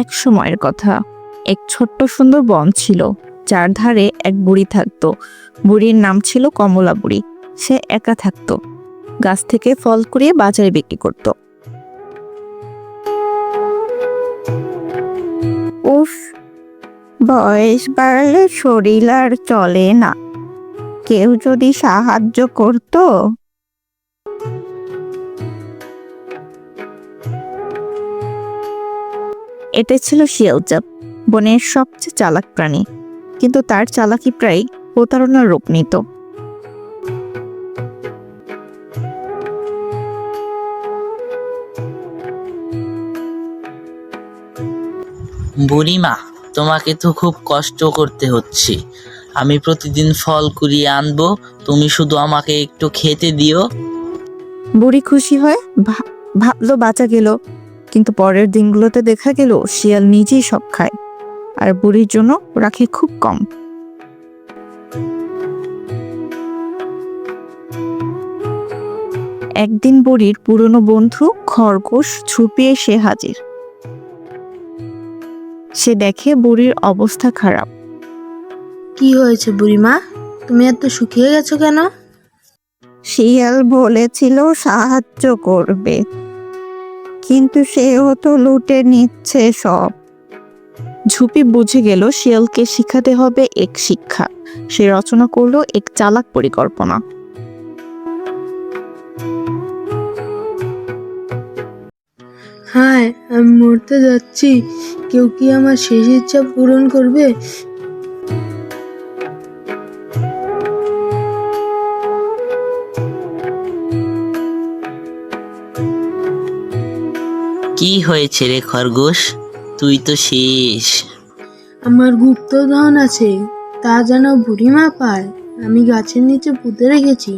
এক সময়ের কথা, এক ছোট্ট সুন্দর বন ছিল, যার ধারে এক বুড়ি থাকতো। বুড়ির নাম ছিল কমলা বুড়ি। সে একা থাকতো, গাছ থেকে ফল কুড়িয়ে বাজারে বিক্রি করত। উফ, বয়স বাড়লে শরীর আর চলে না, কেউ যদি সাহায্য করতো। এটা ছিল শিয়ালচাঁদ, বনের সবচেয়ে চালাক প্রাণী, কিন্তু তার চালাকি প্রায় প্রতারণার রূপ নিত। বুড়িমা, তোমাকে তো খুব কষ্ট করতে হচ্ছে। আমি প্রতিদিন ফল কুড়িয়ে আনবো, তুমি শুধু আমাকে একটু খেতে দিও। বুড়ি খুশি হয়ে ভাবলো বাঁচা গেল, কিন্তু পরের দিনগুলোতে দেখা গেল শিয়াল নিজেই সব খায়, আর বুড়ির জন্য রাখে খুব কম। একদিন বুড়ির পুরনো বন্ধু খরগোশ ঝুপি এসে হাজির। সে দেখে বুড়ির অবস্থা খারাপ। কি হয়েছে বুড়িমা, তুমি এত শুকিয়ে গেছো কেন? শিয়াল বলেছিল সাহায্য করবে, কিন্তু সেও তো লুটে নিচ্ছে সব। ঝুপি বুঝে গেল শিয়ালকে শিখাতে হবে এক শিক্ষা। সে রচনা করলো এক চালাক পরিকল্পনা। হায়, আমি মরতে যাচ্ছি, কেউ কি আমার শেষ ইচ্ছা পূরণ করবে? কি হয়েছে রে খরগোশ, তুই তো শেষ। আমার গুপ্তধন আছে, তা যেন বুড়িমা পায়। আমি গাছের নিচে পুঁতে রেখেছি।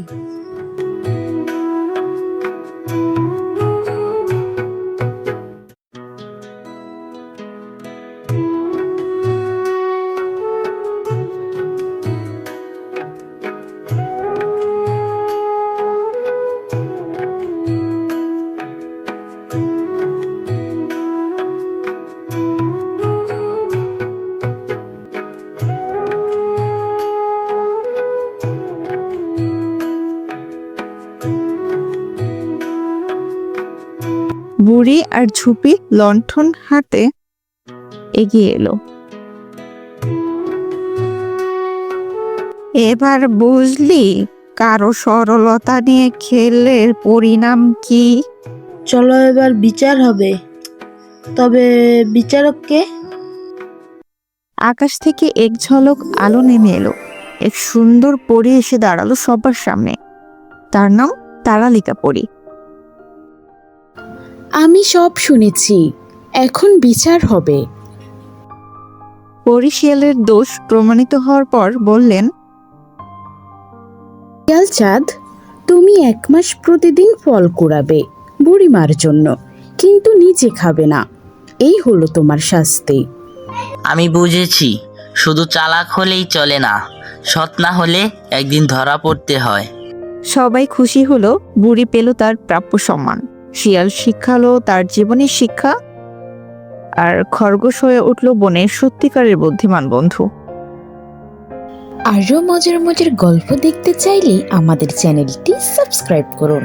বুড়ি আর ঝুপি লণ্ঠন হাতে এগিয়ে এলো। এবার বুঝলি কারো সরলতা নিয়ে খেললে পরিণাম কি? চলো এবার বিচার হবে। তবে বিচারক কে? আকাশ থেকে এক ঝলক আলো নেমে এলো। এক সুন্দর পরী এসে দাঁড়ালো সবার সামনে। তার নাম তারালিকা পরী। আমি সব শুনেছি, এখন বিচার হবে। পরী শিয়ালের দোষ প্রমাণিত হওয়ার পর বললেন, শিয়ালচাঁদ, তুমি 1 মাস প্রতিদিন ফল কুড়াবে বুড়িমার জন্য, কিন্তু নিজে খাবে না। এই হলো তোমার শাস্তি। আমি বুঝেছি, শুধু চালাক হলেই চলে না, সৎ না হলে একদিন ধরা পড়তে হয়। সবাই খুশি হলো। বুড়ি পেল তার প্রাপ্য সম্মান। শিয়াল শিক্ষালো তার জীবনের শিক্ষা, আর খরগোশ হয়ে উঠল বনের সত্যিকারের বুদ্ধিমান বন্ধু। আরও মজার মজার গল্প দেখতে চাইলে আমাদের চ্যানেলটি সাবস্ক্রাইব করুন।